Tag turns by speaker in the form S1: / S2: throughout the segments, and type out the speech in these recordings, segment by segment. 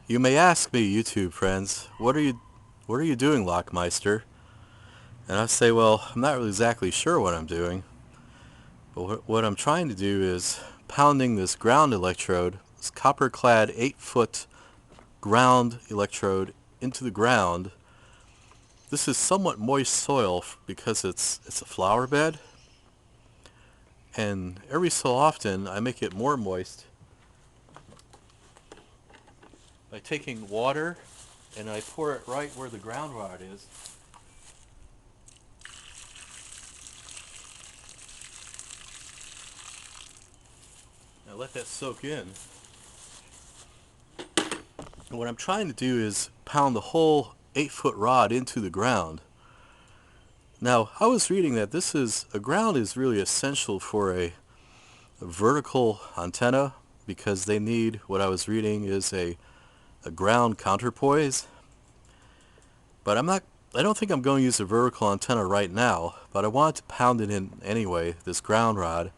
S1: You may ask me, YouTube friends, what are you doing, Lockmeister? And I say, well, I'm not really exactly sure what I'm doing, but what I'm trying to do is pounding this ground electrode, this copper-clad 8-foot ground electrode into the ground. This is somewhat moist soil because it's a flower bed, and every so often I make it more moist by taking water and I pour it right where the ground rod is. I let that soak in. And what I'm trying to do is pound the whole 8-foot rod into the ground. Now, I was reading that a ground is really essential for a vertical antenna because they need, what I was reading is a ground counterpoise. But I don't think I'm going to use a vertical antenna right now, but I wanted to pound it in anyway, this ground rod,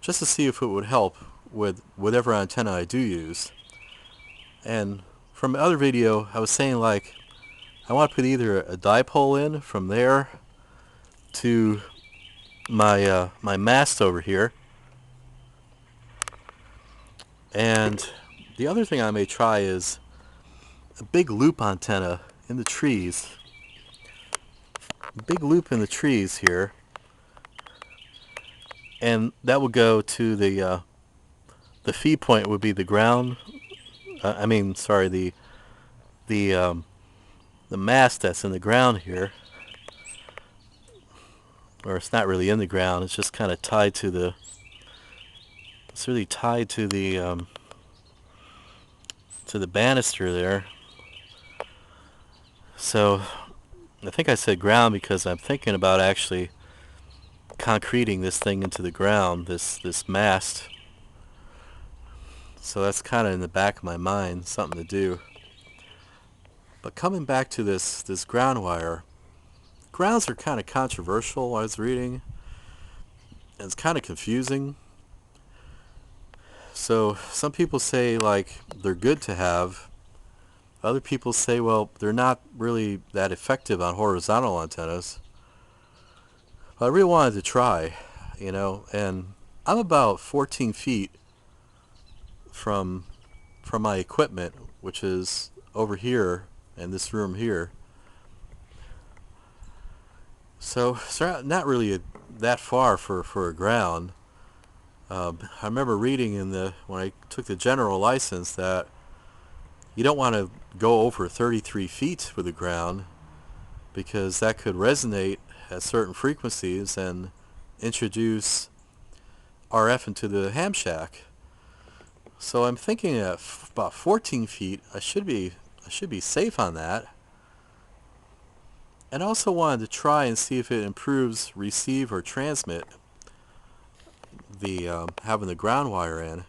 S1: just to see if it would help with whatever antenna I do use. And from the other video, I was saying like, I want to put either a dipole in from there to my mast over here. And the other thing I may try is a big loop antenna in the trees. A big loop in the trees here. And that would go to the feed point would be the ground. Sorry, the the mast that's in the ground here, or it's not really in the ground. It's just kind of tied to the. It's really tied to the banister there. So I think I said ground because I'm thinking about actually concreting this thing into the ground. This mast. So that's kind of in the back of my mind, something to do. But coming back to this ground wire, grounds are kind of controversial. I was reading, and it's kind of confusing. So some people say like they're good to have. Other people say, well, they're not really that effective on horizontal antennas. But I really wanted to try, and I'm about 14 feet from my equipment, which is over here in this room here. So it's not really that far for a ground. I remember reading when I took the general license that you don't want to go over 33 feet with the ground because that could resonate at certain frequencies and introduce RF into the ham shack. So I'm thinking at about 14 feet, I should be safe on that. And I also wanted to try and see if it improves receive or transmit the having the ground wire in.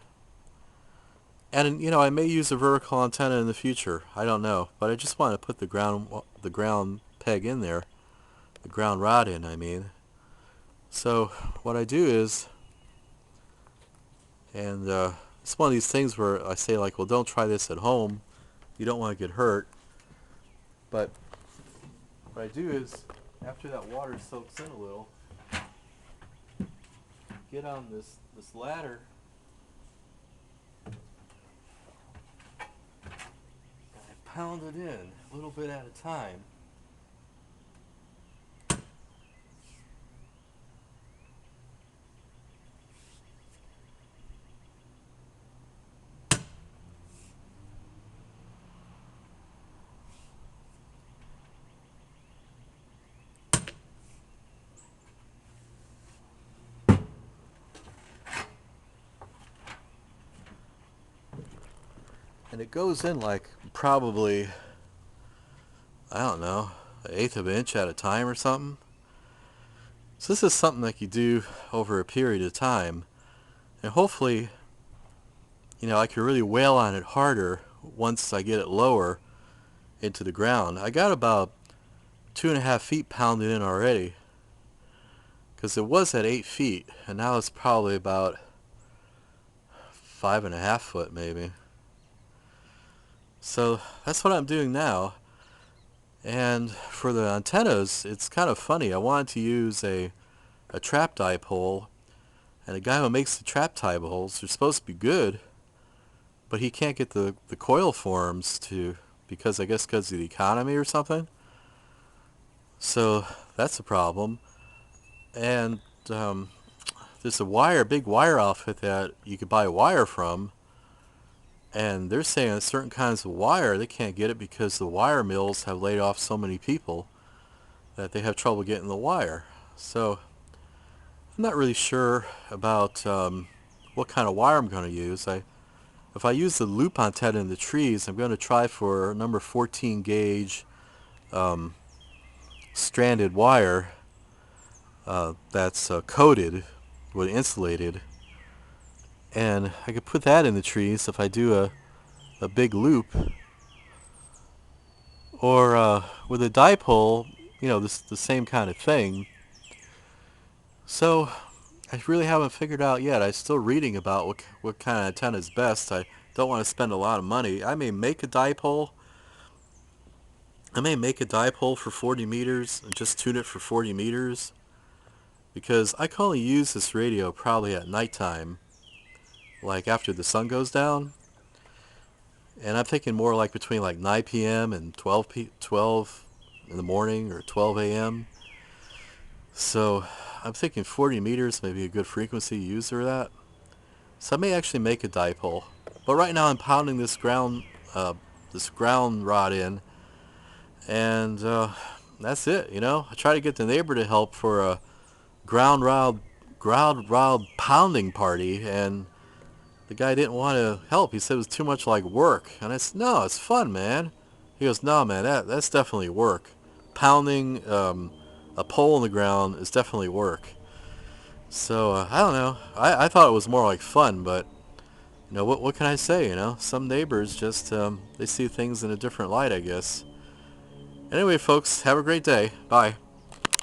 S1: And I may use a vertical antenna in the future. I don't know, but I just want to put the ground peg in there, the ground rod in. I mean. So what I do is, and it's one of these things where I say like, well, don't try this at home. You don't want to get hurt. But what I do is, after that water soaks in a little, get on this ladder. I pound it in a little bit at a time. And it goes in like probably, I don't know, an eighth of an inch at a time or something. So this is something that you do over a period of time. And hopefully, I can really wail on it harder once I get it lower into the ground. I got about 2.5 feet pounded in already because it was at 8 feet and now it's probably about 5.5 foot maybe. So that's what I'm doing now. And for the antennas, it's kind of funny. I wanted to use a trap dipole, and the guy who makes the trap dipoles, they're supposed to be good, but he can't get the coil forms to, because I guess because of the economy or something. So that's a problem. And there's a big wire outfit that you could buy a wire from, and they're saying that certain kinds of wire, they can't get it because the wire mills have laid off so many people that they have trouble getting the wire. So I'm not really sure about what kind of wire I'm going to use. If I use the loop antenna in the trees, I'm going to try for number 14 gauge um, stranded wire that's coated with insulated, and I could put that in the trees if I do a big loop. Or with a dipole, the same kind of thing. So I really haven't figured out yet. I'm still reading about what kind of antenna is best. I don't want to spend a lot of money. I may make a dipole. For 40 meters and just tune it for 40 meters, because I can only use this radio probably at nighttime, like after the sun goes down. And I'm thinking more like between like 9 p.m. and 12 in the morning, or 12 a.m. So I'm thinking 40 meters may be a good frequency to use for that. So I may actually make a dipole. But right now I'm pounding this ground rod in, and that's it. I try to get the neighbor to help for a ground rod pounding party, and the guy didn't want to help. He said it was too much like work. And I said, no, it's fun, man. He goes, no, man, that's definitely work. Pounding a pole in the ground is definitely work. So I don't know. I thought it was more like fun, but what can I say? Some neighbors just they see things in a different light, I guess. Anyway, folks, have a great day. Bye.